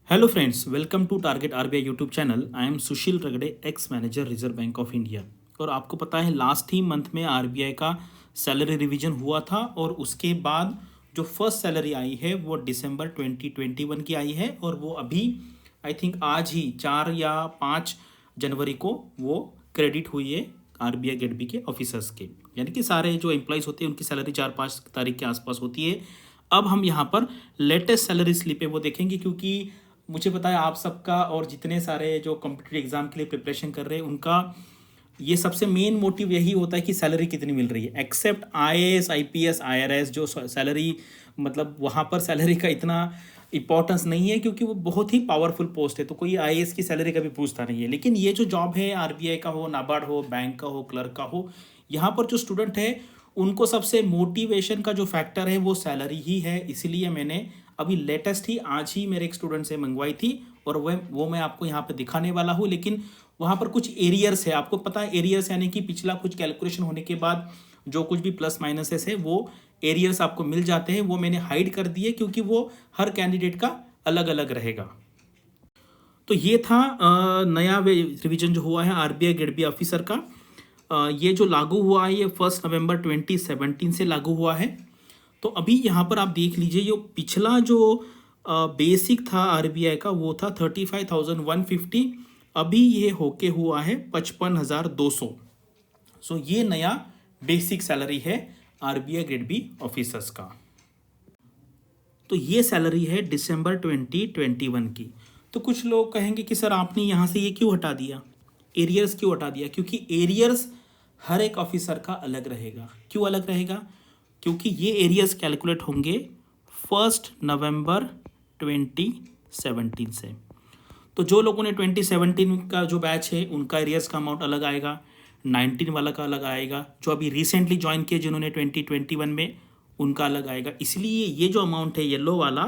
Hello friends, welcome to target RBI YouTube channel. I am Sushil Ragade, ex manager Reserve Bank of India. और आपको पता है last ही month में आरबीआई का सैलरी रिवीजन हुआ था और उसके बाद जो फर्स्ट सैलरी आई है वो दिसंबर 2021 की आई है और वो अभी आई थिंक आज ही 4 या 5 जनवरी को वो क्रेडिट हुई है आरबीआई गेडबी के ऑफिसर्स के, यानी कि सारे जो एम्प्लॉयज़ होते हैं उनकी सैलरी 4-5 तारीख के आसपास होती है। अब हम यहाँ पर लेटेस्ट सैलरी स्लिप है वो देखेंगे, क्योंकि मुझे पता है आप सबका और जितने सारे जो कॉम्पिटिटिव एग्जाम के लिए प्रिपरेशन कर रहे हैं उनका ये सबसे मेन मोटिव यही होता है कि सैलरी कितनी मिल रही है। एक्सेप्ट आईएएस, आईपीएस, आईआरएस जो सैलरी मतलब वहाँ पर सैलरी का इतना इंपॉर्टेंस नहीं है, क्योंकि वो बहुत ही पावरफुल पोस्ट है, तो कोई आईएएस की सैलरी का भी पूछता नहीं है। लेकिन ये जो जॉब है आरबीआई का हो, नाबार्ड हो, बैंक का हो, क्लर्क का हो, यहाँ पर जो स्टूडेंट है उनको सबसे मोटिवेशन का जो फैक्टर है वो सैलरी ही है। इसीलिए मैंने अभी लेटेस्ट ही आज ही मेरे एक स्टूडेंट से मंगवाई थी और वो मैं आपको यहाँ पे दिखाने वाला हूँ। लेकिन वहाँ पर कुछ एरियर्स है, आपको पता है एरियर्स यानी कि पिछला कुछ कैलकुलेशन होने के बाद जो कुछ भी प्लस माइनसेस है वो एरियर्स आपको मिल जाते हैं। वो मैंने हाइड कर दिए क्योंकि वो हर कैंडिडेट का अलग अलग रहेगा। तो ये था नया रिवीजन जो हुआ है आरबीआई गेडबी ऑफिसर का। ये जो लागू हुआ है ये 1 नवंबर 2017 से लागू हुआ है। तो अभी यहाँ पर आप देख लीजिए, जो पिछला जो बेसिक था आरबीआई का वो था 35,150। अभी ये होके हुआ है 55,200। सो ये नया बेसिक सैलरी है आरबीआई ग्रेड बी ऑफिसर्स का। तो ये सैलरी है दिसंबर 2021 की। तो कुछ लोग कहेंगे कि सर आपने यहाँ से ये क्यों हटा दिया, एरियर्स क्यों हटा दिया? क्योंकि एरियर्स हर एक ऑफिसर का अलग रहेगा। क्यों अलग रहेगा? क्योंकि ये एरियर्स कैलकुलेट होंगे 1 नवंबर 2017 से। तो जो लोगों ने 2017 का जो बैच है उनका एरियर्स का अमाउंट अलग आएगा, 19 वाला का अलग आएगा, जो अभी रिसेंटली ज्वाइन किए जिन्होंने 2021 में उनका अलग आएगा। इसलिए ये जो अमाउंट है येलो वाला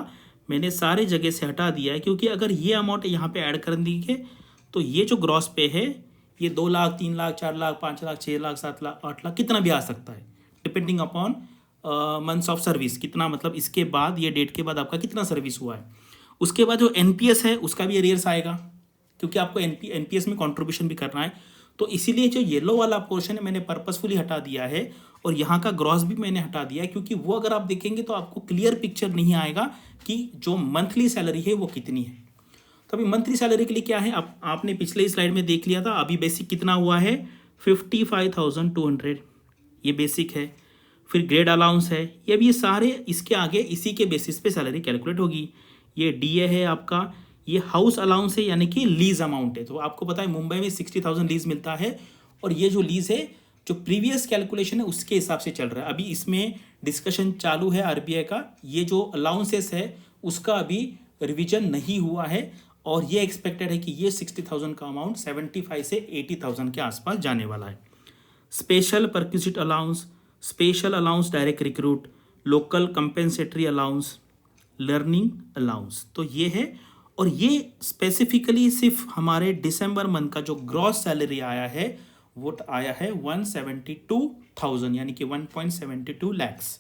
मैंने सारे जगह से हटा दिया है, क्योंकि अगर ये अमाउंट यहाँ पे ऐड कर देंगे तो ये जो ग्रॉस पे है ये 2 लाख, 3 लाख, 4 लाख, 5 लाख, 6 लाख, 7 लाख, 8 लाख कितना भी आ सकता है, depending upon months of service कितना, मतलब इसके बाद ये डेट के बाद आपका कितना सर्विस हुआ है। उसके बाद जो एनपीएस है उसका भी एरियर्स आएगा, क्योंकि आपको एनपीएस में कंट्रीब्यूशन भी करना है। तो इसीलिए जो येलो वाला पोर्शन है मैंने पर्पसफुली हटा दिया है और यहाँ का ग्रॉस भी मैंने हटा दिया है, क्योंकि वो अगर आप देखेंगे तो आपको क्लियर पिक्चर नहीं आएगा कि जो मंथली सैलरी है वो कितनी है। तो अभी मंथली सैलरी के लिए क्या है, आपने पिछले स्लाइड में देख लिया था। अभी बेसिक कितना हुआ है 55,200, ये बेसिक है। फिर ग्रेड अलाउंस है, ये भी सारे इसके आगे इसी के बेसिस पे सैलरी कैलकुलेट होगी। ये डीए है आपका, ये हाउस अलाउंस है यानी कि लीज अमाउंट है। तो आपको पता है मुंबई में 60,000 लीज मिलता है और ये जो लीज है जो प्रीवियस कैलकुलेशन है उसके हिसाब से चल रहा है। अभी इसमें डिस्कशन चालू है आरबीआई का, ये जो अलाउंसेस है उसका अभी रिवीजन नहीं हुआ है और ये एक्सपेक्टेड है कि ये 60,000 का अमाउंट 75 से 80,000 के आसपास जाने वाला है। Special perquisite allowance, special allowance direct recruit, local compensatory allowance, learning allowance, तो ये है। और ये स्पेसिफिकली सिर्फ हमारे दिसंबर मंथ का जो ग्रॉस सैलरी आया है वो आया है 172,000 यानी कि 1.72 लैक्स।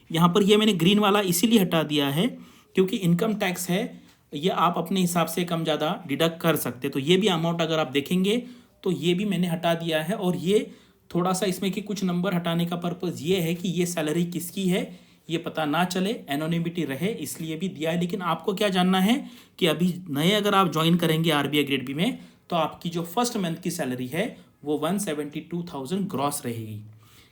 यहाँ पर ये मैंने ग्रीन वाला इसीलिए हटा दिया है क्योंकि इनकम टैक्स है, ये आप अपने हिसाब से कम ज़्यादा डिडक्ट कर सकते। तो ये भी अमाउंट अगर आप देखेंगे तो ये भी मैंने हटा दिया है। और ये थोड़ा सा इसमें कि कुछ नंबर हटाने का पर्पज़ ये है कि ये सैलरी किसकी है ये पता ना चले, एनोनिमिटी रहे, इसलिए भी दिया है। लेकिन आपको क्या जानना है कि अभी नए अगर आप ज्वाइन करेंगे आरबीआई ग्रेड बी में तो आपकी जो फर्स्ट मंथ की सैलरी है वो 172,000 ग्रॉस रहेगी।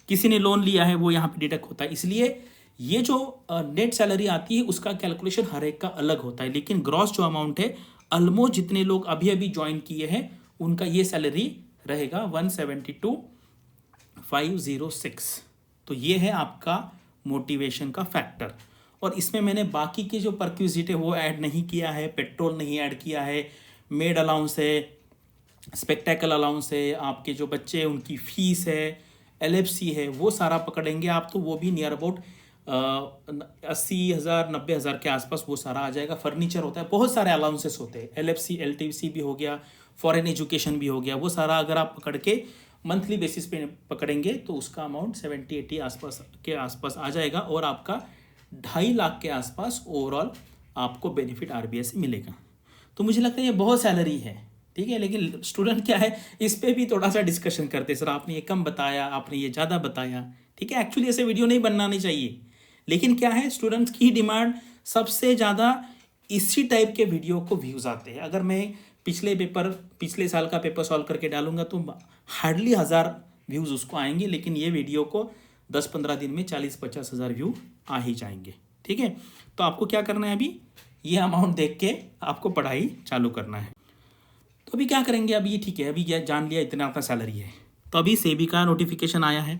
किसी ने लोन लिया है वो यहाँ पे डिडक्ट होता है, इसलिए ये जो नेट सैलरी आती है उसका कैलकुलेशन हर एक का अलग होता है। लेकिन ग्रॉस जो अमाउंट है ऑलमोस्ट जितने लोग अभी अभी ज्वाइन किए हैं उनका ये सैलरी रहेगा 172,506। तो ये है आपका मोटिवेशन का फैक्टर। और इसमें मैंने बाकी के जो परक्विजिट है वो ऐड नहीं किया है, पेट्रोल नहीं ऐड किया है, मेड अलाउंस है, स्पेक्टेकल अलाउंस है, आपके जो बच्चे हैं उनकी फ़ीस है, एलएफसी है, वो सारा पकड़ेंगे आप तो वो भी नियर अबाउट 80,000 90,000 के आसपास वो सारा आ जाएगा। फर्नीचर होता है, बहुत सारे अलाउंसेस होते हैं, एलएफसी एलटीसी भी हो गया, फॉरेन एजुकेशन भी हो गया, वो सारा अगर आप पकड़ के मंथली बेसिस पे पकड़ेंगे तो उसका अमाउंट 70-80 आसपास आ जाएगा और आपका 2.5 लाख के आसपास ओवरऑल आपको बेनिफिट आरबीआई से मिलेगा। तो मुझे लगता है ये बहुत सैलरी है, ठीक है। लेकिन स्टूडेंट क्या है, इस पे भी थोड़ा सा डिस्कशन करते, सर आपने ये कम बताया, आपने ये ज़्यादा बताया, ठीक है। एक्चुअली ऐसे वीडियो नहीं बनानी चाहिए, लेकिन क्या है, स्टूडेंट्स की डिमांड सबसे ज़्यादा इसी टाइप के वीडियो को व्यूज़ आते हैं। अगर मैं पिछले साल का पेपर सॉल्व करके डालूंगा तो हार्डली 1000 व्यूज़ उसको आएंगे, लेकिन ये वीडियो को 10-15 दिन में 40-50 हज़ार व्यू आ ही जाएंगे, ठीक है। तो आपको क्या करना है, अभी ये अमाउंट देख के आपको पढ़ाई चालू करना है। तो अभी क्या करेंगे, अभी ठीक है, अभी ये जान लिया इतना आपका सैलरी है। तो अभी सेबी का नोटिफिकेशन आया है,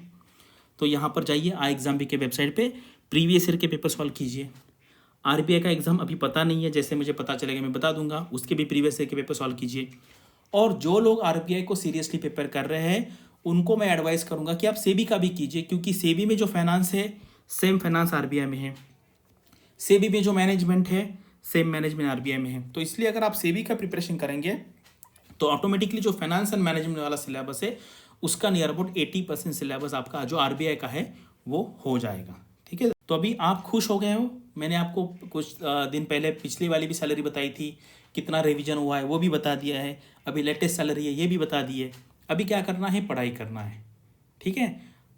तो यहाँ पर जाइए iExamBee के वेबसाइट पे, प्रीवियस ईयर के पेपर सॉल्व कीजिए। आरबीआई का एग्ज़ाम अभी पता नहीं है, जैसे मुझे पता चलेगा मैं बता दूंगा, उसके भी प्रीवियस ईयर के पेपर सॉल्व कीजिए। और जो लोग आरबीआई को सीरियसली पेपर कर रहे हैं उनको मैं एडवाइस करूंगा कि आप सेबी का भी कीजिए, क्योंकि सेबी में जो फाइनेंस है सेम फाइनेंस आरबीआई में है, सेबी में जो मैनेजमेंट है सेम मैनेजमेंट आरबीआई में है। तो इसलिए अगर आप सेबी का प्रिपरेशन करेंगे तो ऑटोमेटिकली जो फाइनेंस एंड मैनेजमेंट वाला सिलेबस है उसका नियर अबाउट 80% सिलेबस आपका जो आरबीआई का है वो हो जाएगा, ठीक है। तो अभी आप खुश हो गए हो, मैंने आपको कुछ दिन पहले पिछली वाली भी सैलरी बताई थी, कितना रिवीजन हुआ है वो भी बता दिया है, अभी लेटेस्ट सैलरी है ये भी बता दी है। अभी क्या करना है, पढ़ाई करना है, ठीक है।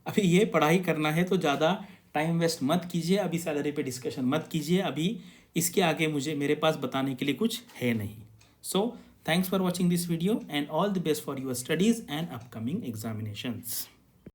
अभी ये पढ़ाई करना है तो ज़्यादा टाइम वेस्ट मत कीजिए, अभी सैलरी पे डिस्कशन मत कीजिए, अभी इसके आगे मेरे पास बताने के लिए कुछ है नहीं। So thanks for watching this video and all the best for your studies and upcoming examinations.